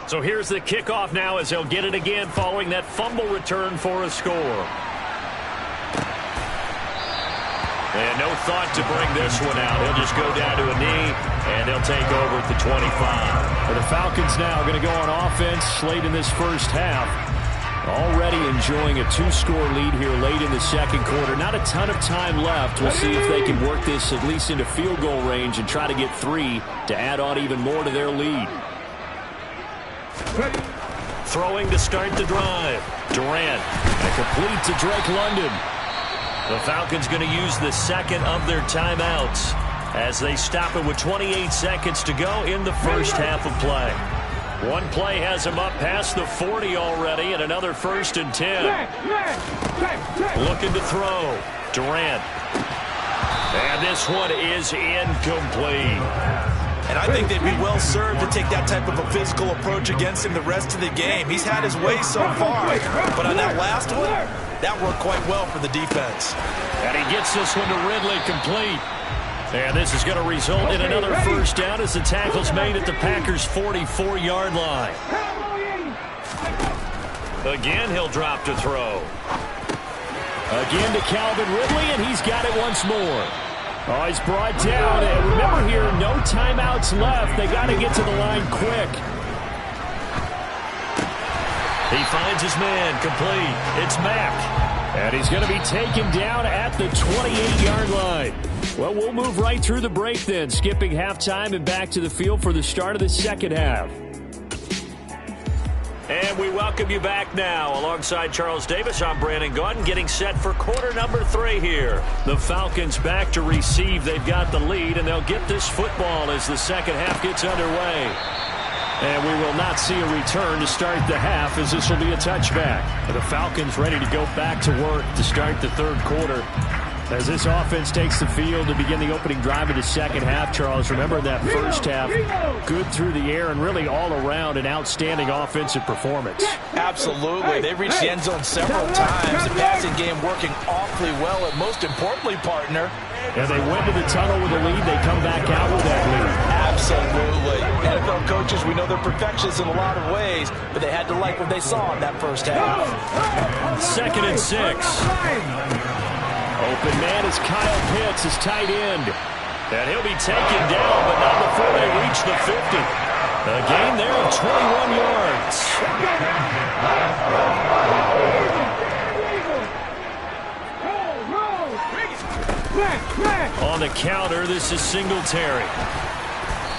So here's the kickoff now as they'll get it again following that fumble return for a score. And no thought to bring this one out. He'll just go down to a knee, and they'll take over at the 25. Well, the Falcons now are going to go on offense late in this first half. Already enjoying a 2-score lead here late in the second quarter. Not a ton of time left. We'll see if they can work this at least into field goal range and try to get 3 to add on even more to their lead. Throwing to start the drive. Durant. And complete to Drake London. The Falcons going to use the second of their timeouts as they stop it with 28 seconds to go in the first half of play. One play has them up past the 40 already, and another 1st and 10. Looking to throw. Durant. And this one is incomplete. And I think they'd be well served to take that type of a physical approach against him the rest of the game. He's had his way so far, but on that last one, that worked quite well for the defense. And he gets this one to Ridley complete. And this is going to result in another first down as the tackle's made at the Packers' 44-yard line. Again, he'll drop to throw. Again to Calvin Ridley, and he's got it once more. Oh, he's brought down. And remember here, no timeouts left. They got to get to the line quick. He finds his man complete. It's Mack. And he's going to be taken down at the 28-yard line. Well, we'll move right through the break then, skipping halftime and back to the field for the start of the second half. And we welcome you back now. Alongside Charles Davis, I'm Brandon Gaudin, getting set for quarter number 3 here. The Falcons back to receive. They've got the lead, and they'll get this football as the second half gets underway. And we will not see a return to start the half, as this will be a touchback. The Falcons ready to go back to work to start the third quarter. As this offense takes the field to begin the opening drive of the second half, Charles, remember that first half, good through the air and really all around an outstanding offensive performance. Absolutely. They reached the end zone several times. The passing game working awfully well, and most importantly, partner, and they went to the tunnel with a lead. They come back out with that lead. Absolutely. NFL coaches, we know they're perfectionists in a lot of ways, but they had to like what they saw in that first half. 2nd and 6. Open man is Kyle Pitts, his tight end. And he'll be taken down, but not before they reach the 50. A gain there of 21 yards. On the counter, this is Singletary.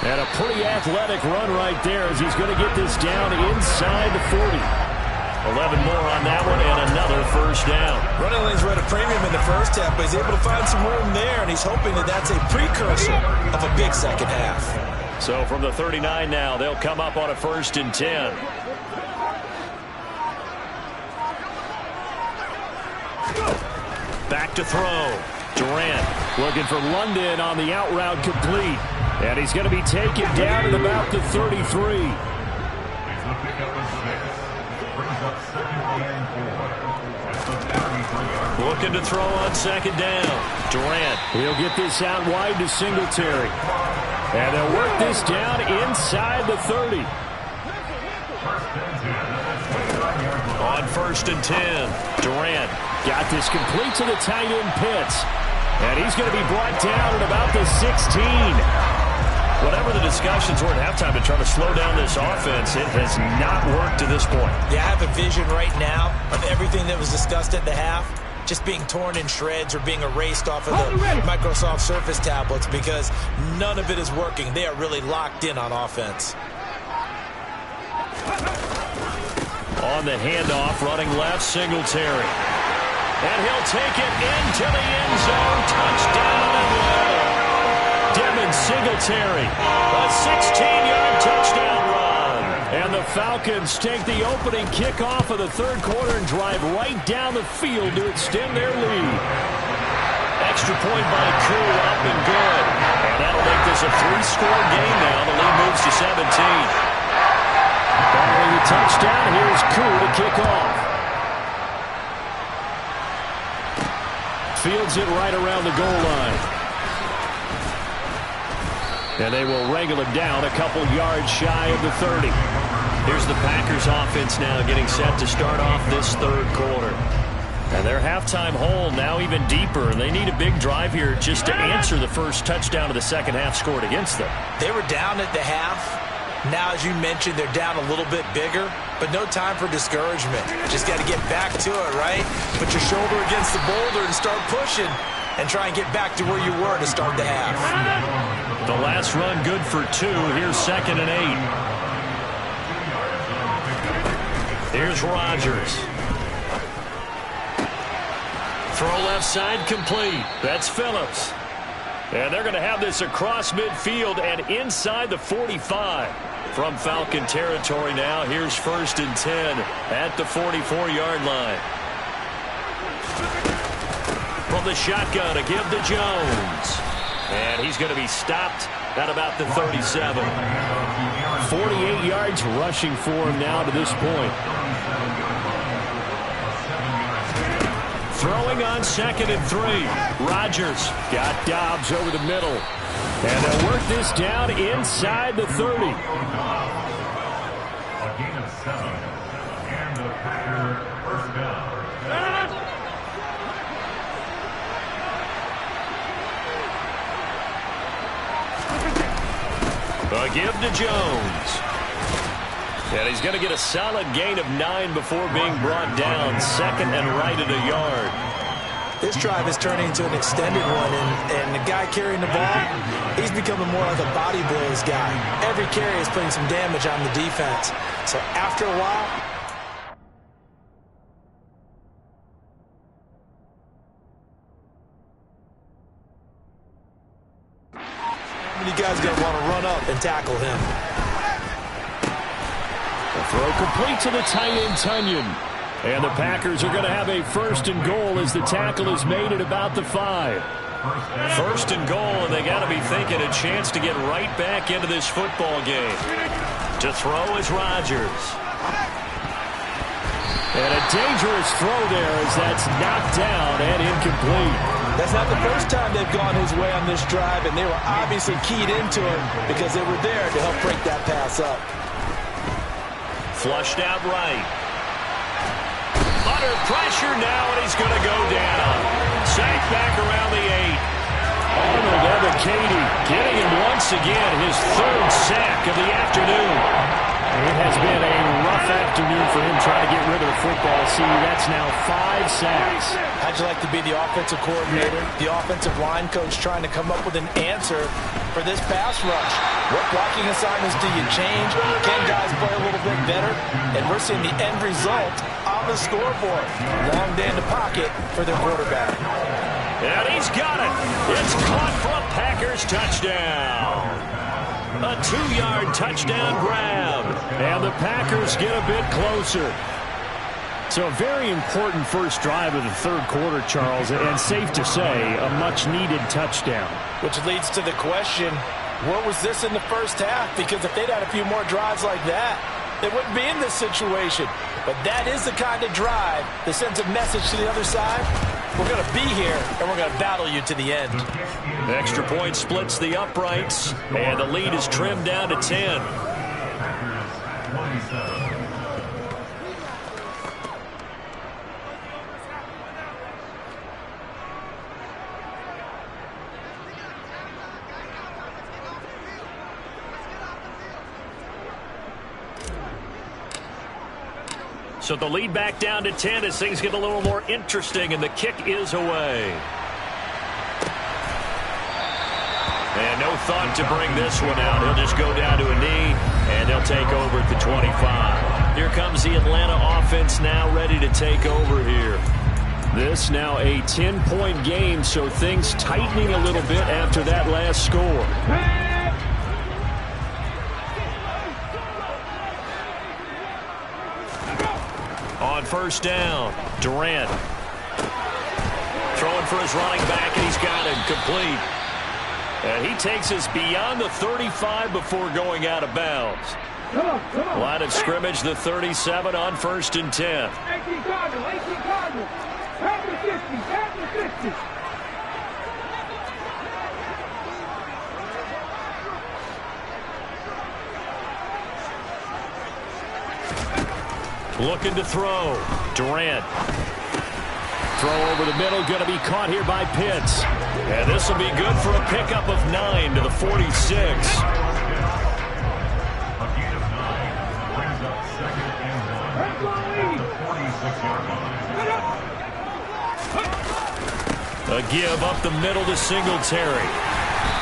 And a pretty athletic run right there as he's going to get this down inside the 40. 11 more on that one and another first down. Running lanes were at a premium in the first half, but he's able to find some room there, and he's hoping that that's a precursor of a big second half. So from the 39 now, they'll come up on a 1st and 10. Back to throw. Durant looking for London on the out route complete. And he's going to be taken down at about the 33. Looking to throw on 2nd down. Durant. He'll get this out wide to Singletary. And they'll work this down inside the 30. On 1st and 10. Durant. Got this complete to the tight end Pitts. And he's going to be brought down at about the 16. Whatever the discussions were at halftime to try to slow down this offense, it has not worked to this point. Yeah, I have a vision right now of everything that was discussed at the half just being torn in shreds or being erased off of the Microsoft Surface tablets because none of it is working. They are really locked in on offense. On the handoff, running left, Singletary. And he'll take it into the end zone. Touchdown Atlanta. Devin Singletary, a 16-yard touchdown run. And the Falcons take the opening kickoff of the third quarter and drive right down the field to extend their lead. Extra point by Koo, up and good. And that'll make this a 3-score game now. The lead moves to 17. Following the touchdown, here's Koo to kick off. Fields it right around the goal line. And they will wrangle him down a couple yards shy of the 30. Here's the Packers offense now getting set to start off this third quarter. And their halftime hole now even deeper. They need a big drive here just to answer the first touchdown of the second half scored against them. They were down at the half. Now, as you mentioned, they're down a little bit bigger, but no time for discouragement. Just got to get back to it, right? Put your shoulder against the boulder and start pushing and try and get back to where you were to start the half. The last run good for 2. Here's 2nd and 8. Here's Rodgers. Throw left side complete. That's Phillips. And they're going to have this across midfield and inside the 45. From Falcon territory now, here's 1st and 10 at the 44-yard line. From the shotgun, a give to Jones. And he's going to be stopped at about the 37. 48 yards rushing for him now to this point. Throwing on 2nd and 3. Rodgers got Dobbs over the middle. And they'll work this down inside the 30. A gain of 7. And the Packers first down. A give to Jones. And he's going to get a solid gain of 9 before being brought down. 2nd and right at a yard. This drive is turning into an extended one, and the guy carrying the ball, he's becoming more like a body blows guy. Every carry is putting some damage on the defense. So after a while, you guys are going to want to run up and tackle him. The throw complete to the tight end, Tunyon. And the Packers are going to have a 1st and goal as the tackle is made at about the 5. 1st and goal, and they got to be thinking a chance to get right back into this football game. To throw is Rodgers. And a dangerous throw there as that's knocked down and incomplete. That's not the first time they've gone his way on this drive, and they were obviously keyed into it because they were there to help break that pass up. Flushed out right. Under pressure now, and he's going to go down. Sacked back around the 8. Arnold Ebiketie getting him once again, his 3rd sack of the afternoon. It has been a rough afternoon for him trying to get rid of the football. See, that's now 5 sacks. How'd you like to be the offensive coordinator, the offensive line coach trying to come up with an answer for this pass rush? What blocking assignments do you change? Can guys play a little bit better? And we're seeing the end result on the scoreboard. Long day in the pocket for their quarterback. And he's got it. It's caught for a Packers touchdown. A 2-yard touchdown grab. And the Packers get a bit closer. So a very important first drive of the third quarter, Charles, and safe to say, a much-needed touchdown. Which leads to the question, where was this in the first half? Because if they'd had a few more drives like that, they wouldn't be in this situation. But that is the kind of drive that sends a message to the other side. We're going to be here, and we're going to battle you to the end. The extra point splits the uprights, and the lead is trimmed down to 10. So the lead back down to 10 as things get a little more interesting, and the kick is away. And no thought to bring this one out. He'll just go down to a knee, and they'll take over at the 25. Here comes the Atlanta offense now ready to take over here. This now a 10-point game, so things tightening a little bit after that last score. On first down, Durant. Throwing for his running back, and he's got it complete. And he takes us beyond the 35 before going out of bounds. Line of scrimmage, the 37 on 1st and 10. 18 Cardinals, 18 Cardinals. Back to 50, back to 50. Looking to throw. Durant. Throw over the middle, going to be caught here by Pitts. And this will be good for a pickup of 9 to the 46. A give up the middle to Singletary.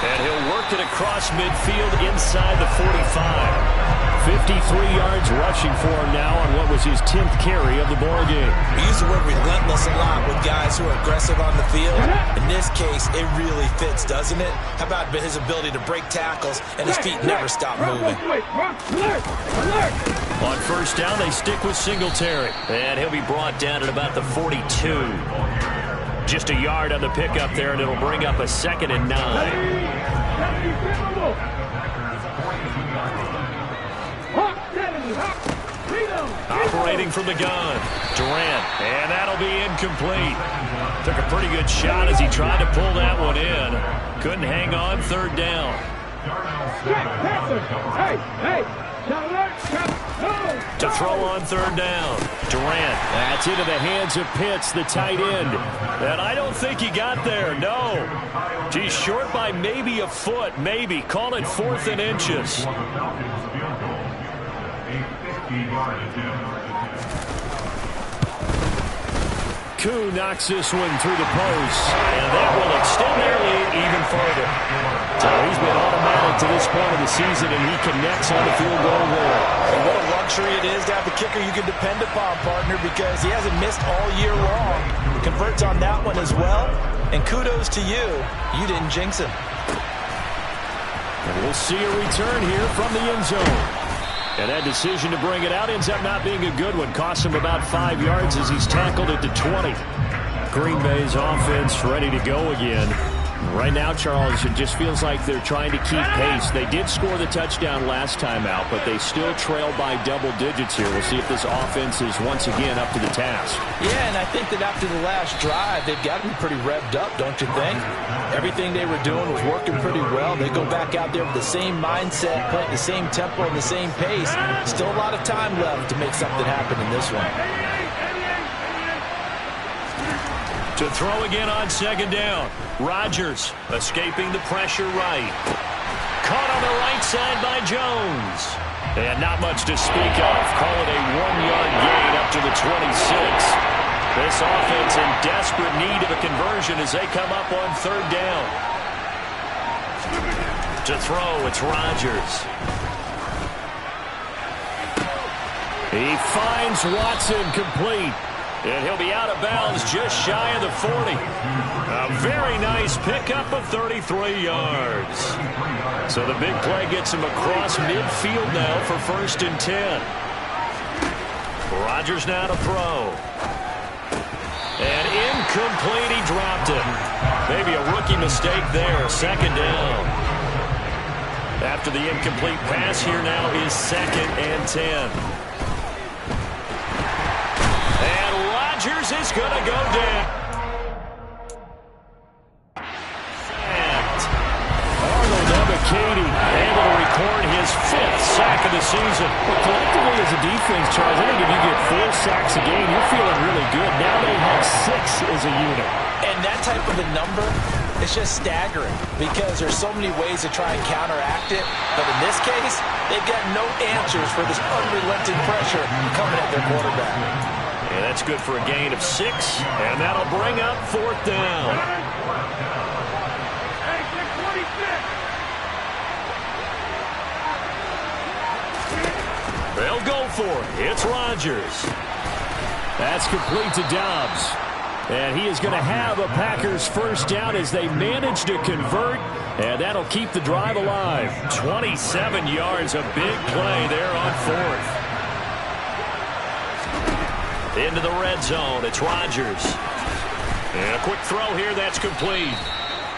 And he'll work it across midfield inside the 45. 53 yards rushing for him now on what was his 10th carry of the ball game. We use the word relentless a lot with guys who are aggressive on the field. In this case, it really fits, doesn't it? How about his ability to break tackles and his feet never stop moving? On first down, they stick with Singletary. And he'll be brought down at about the 42. Just a yard on the pickup there, and it'll bring up a 2nd and 9. Operating from the gun, Durant, and that'll be incomplete. Took a pretty good shot as he tried to pull that one in. Couldn't hang on, 3rd down. To throw on 3rd down, Durant. That's into the hands of Pitts, the tight end. And I don't think he got there, no. He's short by maybe a foot, maybe. Call it 4th and inches. Koo knocks this one through the post, and that will extend their lead even further. So he's been automatic to this point of the season, and he connects on the field goal there. And what a luxury it is to have a kicker you can depend upon, partner, because he hasn't missed all year long. Converts on that one as well, and kudos to you. You didn't jinx him. And we'll see a return here from the end zone. And that decision to bring it out ends up not being a good one. Costs him about 5 yards as he's tackled at the 20. Green Bay's offense ready to go again. Right now, Charles, it just feels like they're trying to keep pace. They did score the touchdown last time out, but they still trail by double digits here. We'll see if this offense is once again up to the task. Yeah, and I think that after the last drive, they've got to be pretty revved up, don't you think? Everything they were doing was working pretty well. They go back out there with the same mindset, playing the same tempo and the same pace. Still a lot of time left to make something happen in this one. To throw again on 2nd down. Rodgers escaping the pressure right. Caught on the right side by Jones. And not much to speak of. Call it a 1-yard gain up to the 26. This offense in desperate need of a conversion as they come up on 3rd down. To throw, it's Rodgers. He finds Watson complete. And he'll be out of bounds just shy of the 40. A very nice pickup of 33 yards. So the big play gets him across midfield now for 1st and 10. Rodgers now to throw. And incomplete, he dropped it. Maybe a rookie mistake there, 2nd down. After the incomplete pass, here now is 2nd and 10. Rodgers is going to go down. And Arnold Ebiketie able to record his 5th sack of the season. Well, collectively as a defense, Charles, I think if you get 4 sacks a game, you're feeling really good. Now they have 6 as a unit. And that type of a number, it's just staggering because there's so many ways to try and counteract it. But in this case, they've got no answers for this unrelenting pressure coming at their quarterback. And that's good for a gain of 6, and that'll bring up 4th down. They'll go for it. It's Rodgers. That's complete to Dobbs. And he is going to have a Packers 1st down as they manage to convert, and that'll keep the drive alive. 27 yards, a big play there on 4th. Into the red zone, it's Rodgers. And a quick throw here, that's complete.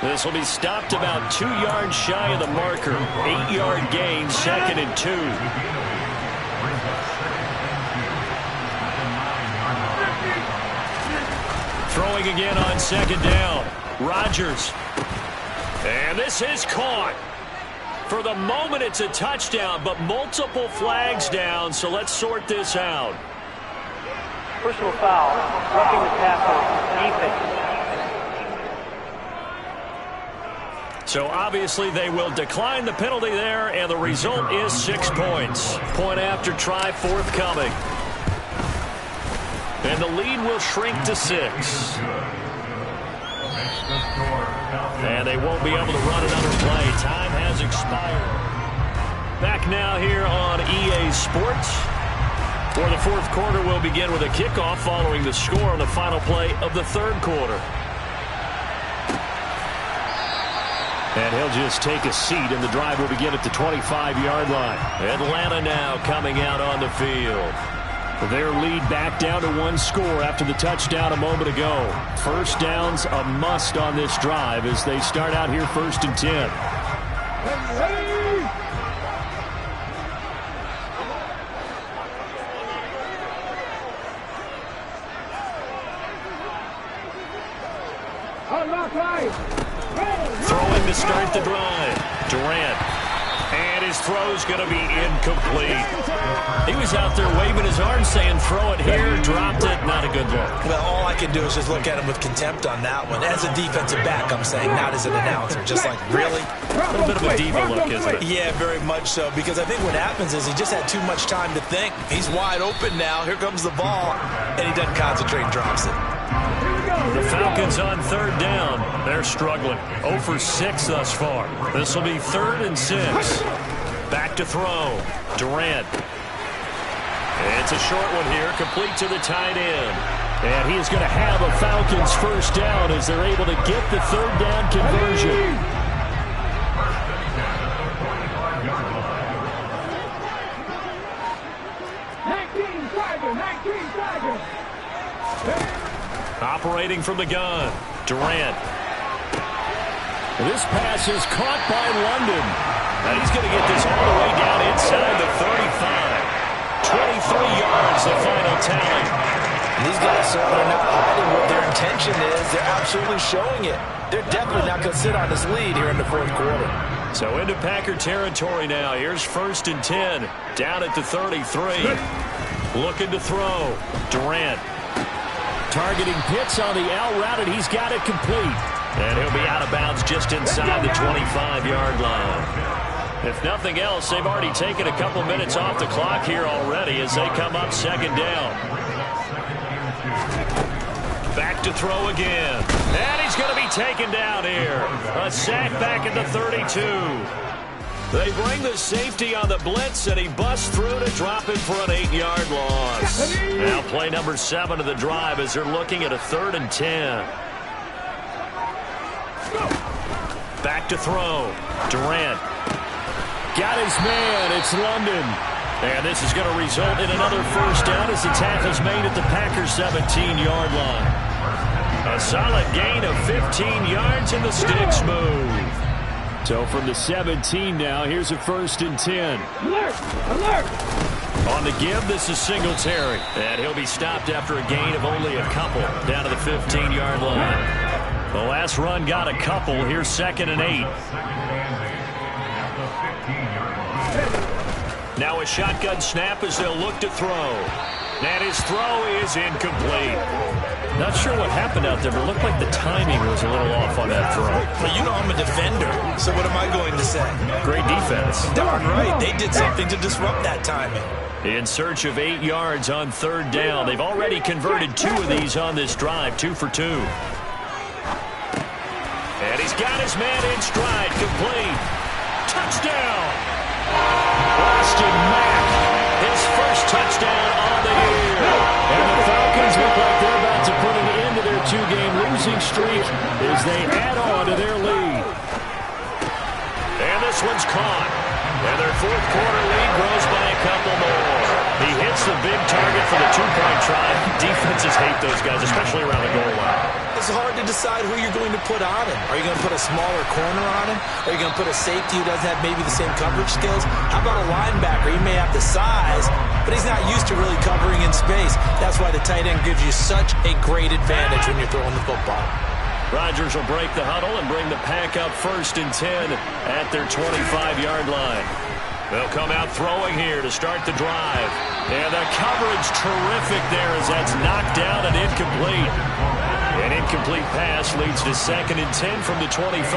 This will be stopped about 2 yards shy of the marker. 8-yard gain, 2nd and 2. Throwing again on 2nd down. Rodgers. And this is caught. For the moment, it's a touchdown, but multiple flags down, so let's sort this out. Personal foul, roughing the passer, defense. So obviously they will decline the penalty there, and the result is 6 points. Point after try forthcoming. And the lead will shrink to 6. And they won't be able to run another play. Time has expired. Back now here on EA Sports. For the fourth quarter, we'll begin with a kickoff following the score on the final play of the third quarter. And he'll just take a seat, and the drive will begin at the 25-yard line. Atlanta now coming out on the field. Their lead back down to 1 score after the touchdown a moment ago. First down's a must on this drive as they start out here 1st and 10. Throwing to start the drive. Durant. And his throw's going to be incomplete. He was out there waving his arm saying, throw it here, dropped it, not a good look. Well, all I can do is just look at him with contempt on that one. As a defensive back, I'm saying, not as an announcer. Just like, really? A little bit of a diva look, isn't it? Yeah, very much so. Because I think what happens is he just had too much time to think. He's wide open now. Here comes the ball. And he doesn't concentrate and drops it. The Falcons on 3rd down. They're struggling. 0 for 6 thus far. This will be 3rd and 6. Back to throw. Durant. It's a short one here, complete to the tight end. And he is going to have a Falcons first down as they're able to get the 3rd down conversion. Operating from the gun. Durant. This pass is caught by London. And he's going to get this all the way down inside the 35. 23 yards, the final tally. These guys certainly are not hiding what their intention is. They're absolutely showing it. They're definitely not going to sit on this lead here in the fourth quarter. So into Packer territory now. Here's 1st and 10. Down at the 33. Looking to throw. Durant. Targeting Pitts on the out route, and he's got it complete. And he'll be out of bounds just inside the 25-yard line. If nothing else, they've already taken a couple minutes off the clock here already as they come up 2nd down. Back to throw again. And he's going to be taken down here. A sack back at the 32. They bring the safety on the blitz, and he busts through to drop it for an 8-yard loss. Now play number 7 of the drive as they're looking at a 3rd and 10. Back to throw. Durant. Got his man. It's London. And this is going to result in another first down as the tackle's made at the Packers' 17-yard line. A solid gain of 15 yards, and the sticks move. So from the 17 now, here's a 1st and 10. Alert! Alert! On the give, this is Singletary. And he'll be stopped after a gain of only a couple down to the 15-yard line. The last run got a couple. Here's 2nd and 8. Now a shotgun snap as they'll look to throw. And his throw is incomplete. Not sure what happened out there, but it looked like the timing was a little off on that throw. Well, you know I'm a defender, so what am I going to say? Great defense. Darn right. They did something to disrupt that timing. In search of 8 yards on 3rd down. They've already converted 2 of these on this drive, 2 for 2. And he's got his man in stride, complete. Touchdown! Austin Mack, his first touchdown on the year. And the Falcons look like they're about to put an end to their 2-game losing streak as they add on to their lead. And this one's caught. And their fourth quarter lead grows by a couple more. He hits the big target for the 2-point try. Defenses hate those guys, especially around the goal line. It's hard to decide who you're going to put on him. Are you going to put a smaller corner on him? Are you going to put a safety who doesn't have maybe the same coverage skills? How about a linebacker? He may have the size, but he's not used to really covering in space. That's why the tight end gives you such a great advantage when you're throwing the football. Rodgers will break the huddle and bring the pack up 1st and 10 at their 25-yard line. They'll come out throwing here to start the drive. And the coverage terrific there as that's knocked down and incomplete. An incomplete pass leads to 2nd and 10 from the 25.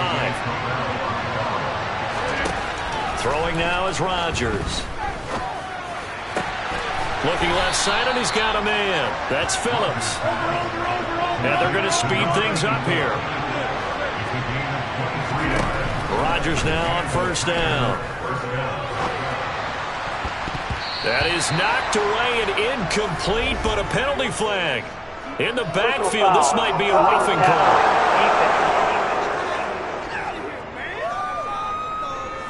Throwing now is Rodgers. Looking left side, and he's got a man. That's Phillips. And they're going to speed things up here. Rodgers now on 1st down. That is knocked away and incomplete, but a penalty flag. In the backfield, this might be a roughing call.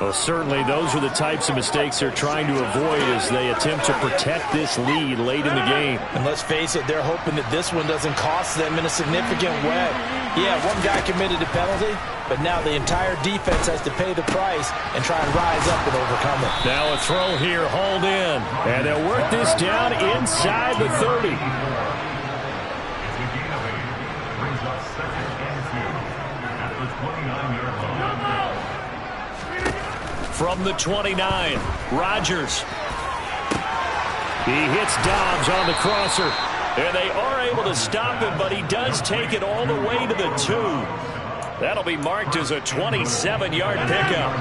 Well, certainly those are the types of mistakes they're trying to avoid as they attempt to protect this lead late in the game. And let's face it, they're hoping that this one doesn't cost them in a significant way. Yeah, one guy committed a penalty, but now the entire defense has to pay the price and try and rise up and overcome it. Now a throw here, hauled in. And they'll work this down inside the 30. From the 29, Rodgers. He hits Dobbs on the crosser. And they are able to stop him, but he does take it all the way to the 2. That'll be marked as a 27-yard pickup.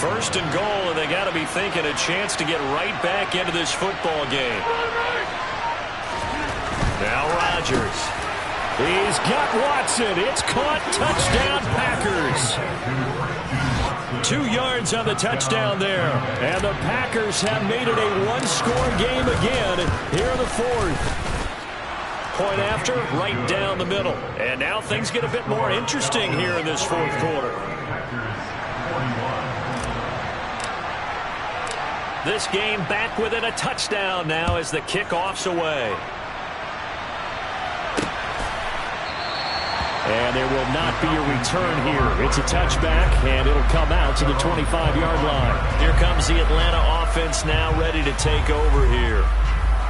1st and goal, and they got to be thinking a chance to get right back into this football game. Now Rodgers. He's got Watson. It's caught. Touchdown, Packers. 2 yards on the touchdown there. And the Packers have made it a one-score game again here in the 4th. Point after, right down the middle. And now things get a bit more interesting here in this 4th quarter. This game back within a touchdown now as the kickoff's away. And there will not be a return here. It's a touchback, and it'll come out to the 25-yard line. Here comes the Atlanta offense now ready to take over here.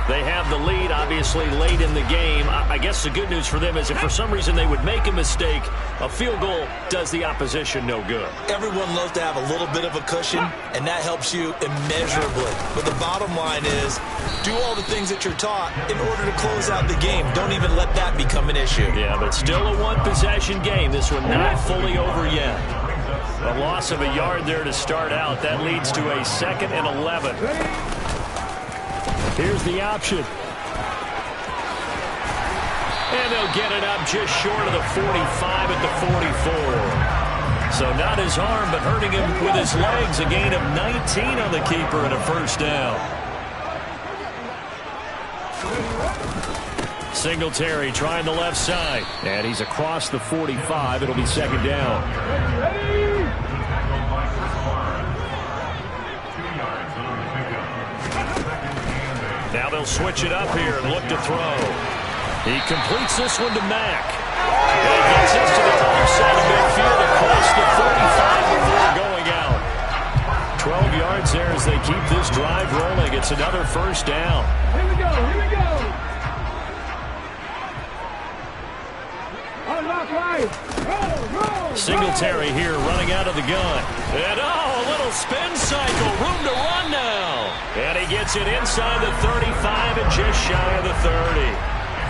They have the lead, obviously, late in the game. I guess the good news for them is if for some reason they would make a mistake, a field goal does the opposition no good. Everyone loves to have a little bit of a cushion, and that helps you immeasurably. But the bottom line is, do all the things that you're taught in order to close out the game. Don't even let that become an issue. Yeah, but still a one-possession game. This one not fully over yet. A loss of a yard there to start out. That leads to a 2nd and 11. Here's the option. And they'll get it up just short of the 45 at the 44. So not his arm, but hurting him with his legs. A gain of 19 on the keeper and a 1st down. Singletary trying the left side. And he's across the 45. It'll be 2nd down. Now they'll switch it up here and look to throw. He completes this one to Mack. And he gets this to the other side of midfield across the 35 before going out. 12 yards there as they keep this drive rolling. It's another 1st down. Here we go, here we go. Unlock right. Roll. Singletary here running out of the gun. And a little spin cycle. Room to run now. And he gets it inside the 35 and just shy of the 30.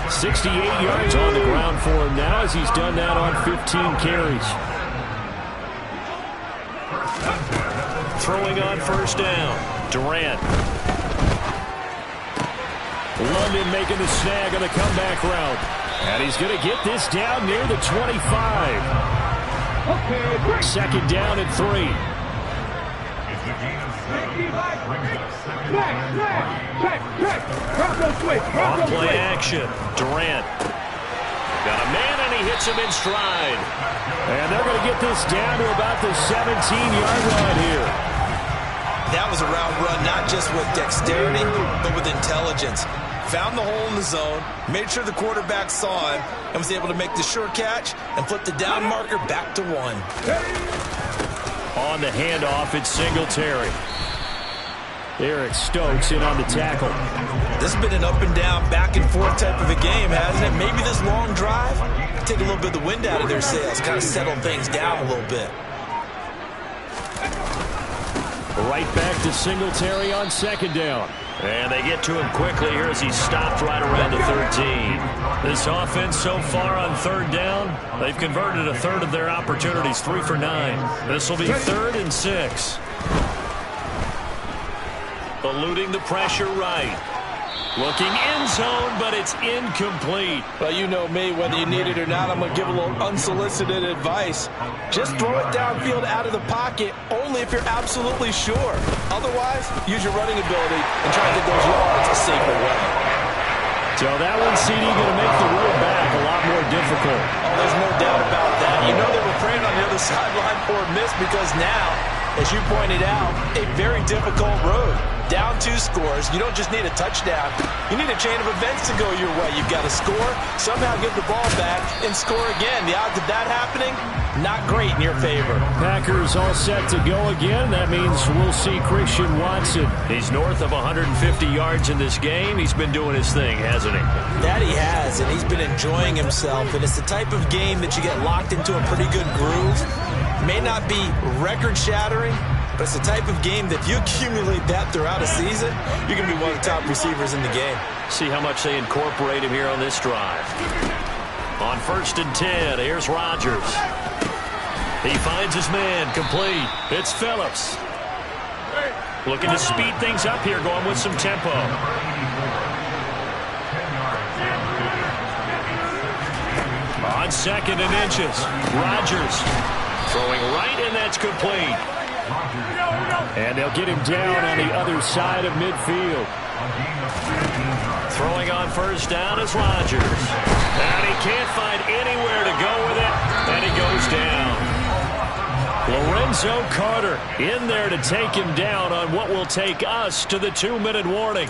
68 yards on the ground for him now as he's done that on 15 carries. Throwing on 1st down. Durant. London making the snag on the comeback route. And he's going to get this down near the 25. 2nd down and 3. On play action. Durant. Got a man and he hits him in stride. And they're going to get this down to about the 17-yard line here. That was a route run not just with dexterity, but with intelligence. Found the hole in the zone, made sure the quarterback saw him, and was able to make the sure catch and flip the down marker back to 1. On the handoff, it's Singletary. Eric Stokes in on the tackle. This has been an up and down, back and forth type of a game, hasn't it? Maybe this long drive take a little bit of the wind out of their sails, kind of settle things down a little bit. Right back to Singletary on second down. And they get to him quickly here as he stopped right around the 13. This offense so far on third down, they've converted a third of their opportunities, 3 for 9. This will be 3rd and 6. Eluding the pressure right. Looking end zone, but it's incomplete. Well, you know me, whether you need it or not, I'm going to give a little unsolicited advice. Just throw it downfield out of the pocket, only if you're absolutely sure. Otherwise, use your running ability and try to get those yards a safer way. So that one, CD, going to make the road back a lot more difficult. Oh, there's no doubt about that. You know they were praying on the other sideline for a miss because now, as you pointed out, a very difficult road. Down 2 scores. You don't just need a touchdown. You need a chain of events to go your way. You've got to score, somehow get the ball back, and score again. The odds of that happening, not great in your favor. Packers all set to go again. That means we'll see Christian Watson. He's north of 150 yards in this game. He's been doing his thing, hasn't he? That he has, and he's been enjoying himself. And it's the type of game that you get locked into a pretty good groove. May not be record-shattering, but it's the type of game that if you accumulate that throughout a season, you're going to be one of the top receivers in the game. See how much they incorporate him here on this drive. On 1st and 10, here's Rodgers. He finds his man, complete. It's Phillips. Looking to speed things up here, going with some tempo. On 2nd and inches, Rodgers throwing right, and that's complete. And they'll get him down on the other side of midfield. Throwing on 1st down is Rodgers. And he can't find anywhere to go with it, and he goes down. Lorenzo Carter in there to take him down on what will take us to the 2-minute warning.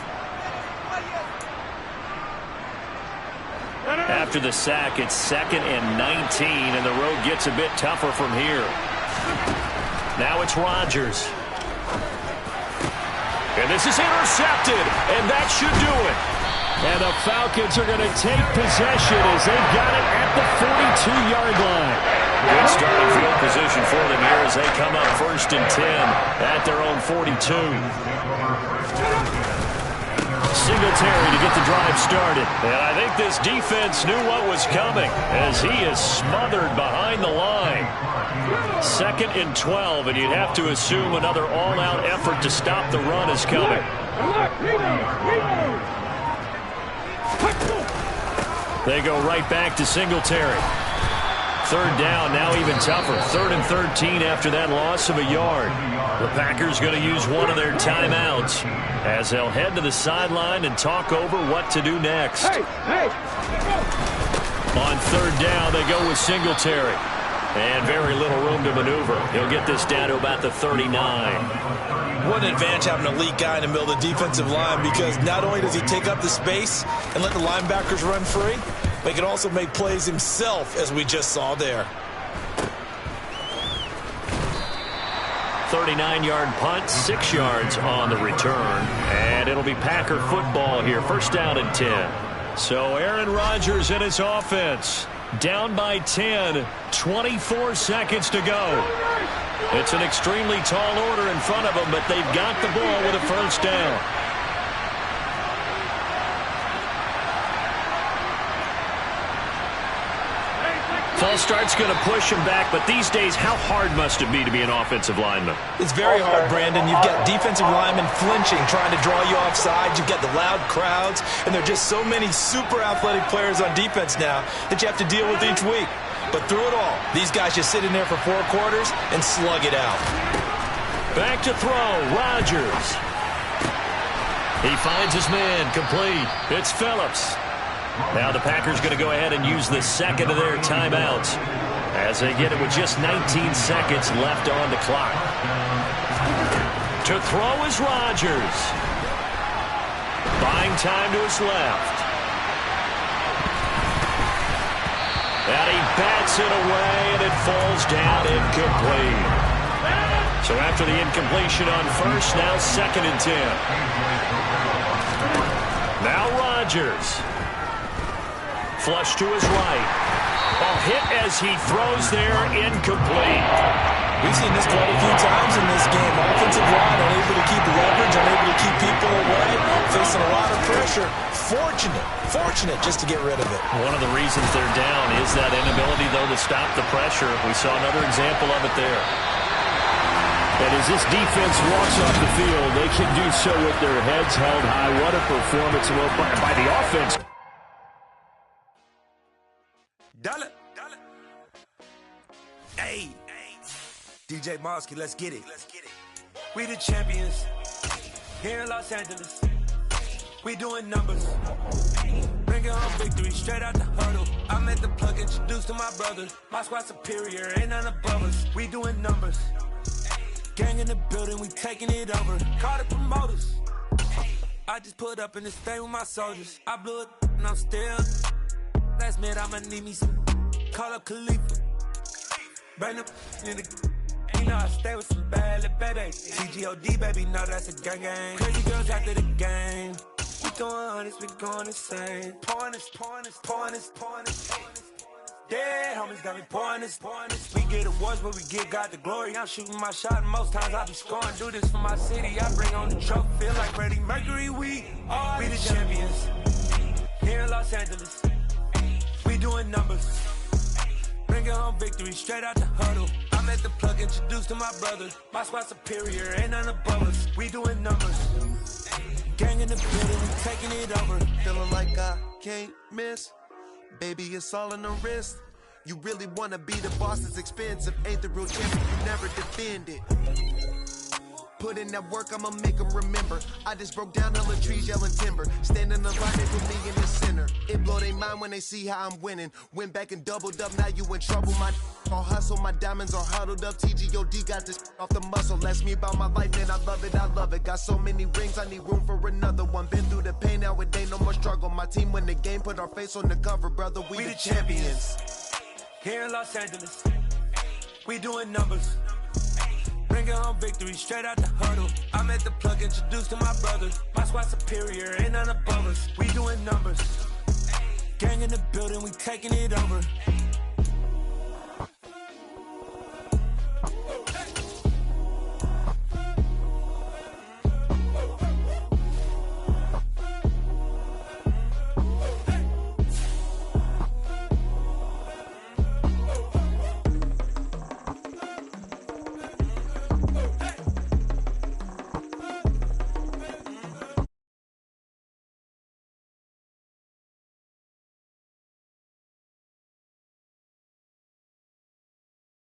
After the sack, it's 2nd and 19, and the road gets a bit tougher from here. Now it's Rodgers. And this is intercepted, and that should do it. And the Falcons are going to take possession as they've got it at the 42-yard line. Good starting field position for them here as they come up 1st and 10 at their own 42. Singletary to get the drive started. And I think this defense knew what was coming as he is smothered behind the line. 2nd and 12, and you'd have to assume another all-out effort to stop the run is coming. They go right back to Singletary. 3rd down, now even tougher. 3rd and 13 after that loss of a yard. The Packers going to use one of their timeouts as they'll head to the sideline and talk over what to do next. On 3rd down, they go with Singletary. And very little room to maneuver. He'll get this down to about the 39. What an advantage having an elite guy in the middle of the defensive line, because not only does he take up the space and let the linebackers run free, but he can also make plays himself, as we just saw there. 39-yard punt, 6 yards on the return. And it'll be Packer football here. 1st down and 10. So Aaron Rodgers and his offense down by 10, 24 seconds to go. It's an extremely tall order in front of them, but they've got the ball with a 1st down. False start's going to push him back, but these days, how hard must it be to be an offensive lineman? It's very hard, Brandon. You've got defensive linemen flinching, trying to draw you off sides. You've got the loud crowds, and there are just so many super athletic players on defense now that you have to deal with each week. But through it all, these guys just sit in there for 4 quarters and slug it out. Back to throw, Rodgers. He finds his man, complete. It's Phillips. Now the Packers going to go ahead and use the 2nd of their timeouts as they get it with just 19 seconds left on the clock. To throw is Rodgers. Buying time to his left. And he bats it away, and it falls down incomplete. So after the incompletion on 1st, now 2nd and 10. Now Rodgers. Flush to his right. A hit as he throws there, incomplete. We've seen this quite a few times in this game. Offensive line unable to keep leverage, unable to keep people away, facing a lot of pressure. Fortunate just to get rid of it. One of the reasons they're down is that inability, though, to stop the pressure. We saw another example of it there. And as this defense walks off the field, they can do so with their heads held high. What a performance by the offense. Dollar. Hey. DJ Mosky, let's get it. We the champions here in Los Angeles. We doing numbers. Bringing home victory straight out the huddle. I'm at the plug, introduced to my brothers. My squad superior, ain't none above us. We doing numbers. Gang in the building, we taking it over. Call the promoters. I just put up in this thing with my soldiers. I blew it and I'm still. Last minute, I'ma need me some. Call up Khalifa. Bring them in the. You know I stay with some bad little baby. TGOD, baby, no, that's a gang. Crazy girls after the game. We going honest, we going insane. Pouring this. Dead homies got me pouring this. We get awards, but we give God the glory. I'm shooting my shot, and most times I be scoring. Do this for my city, I bring on the trophy. Feel like Freddie Mercury, we the champions. Here in Los Angeles, we doing numbers. Bringing home victory straight out the huddle. I'm at the plug, introduced to my brothers. My squad superior, ain't none above us. We doing numbers. Gang in the building, we taking it over. Feeling like I can't miss. Baby, it's all in the wrist. You really wanna be the boss, it's expensive. Ain't the real champion, you never defend it. Put in that work, I'ma make them remember. I just broke down all the trees, yelling timber. Standing in the line, they put me in the center. It blow their mind when they see how I'm winning. Went back and doubled up, now you in trouble. My all hustle, my diamonds are huddled up. TGOD got this off the muscle. Ask me about my life, man, I love it. Got so many rings, I need room for another one. Been through the pain, now it ain't no more struggle. My team win the game, put our face on the cover, brother. We the champions. Here in Los Angeles, we doing numbers. Bringing home victory straight out the huddle. I'm at the plug, introduced to my brothers. My squad superior, ain't none above us. We doing numbers. Gang in the building, we taking it over.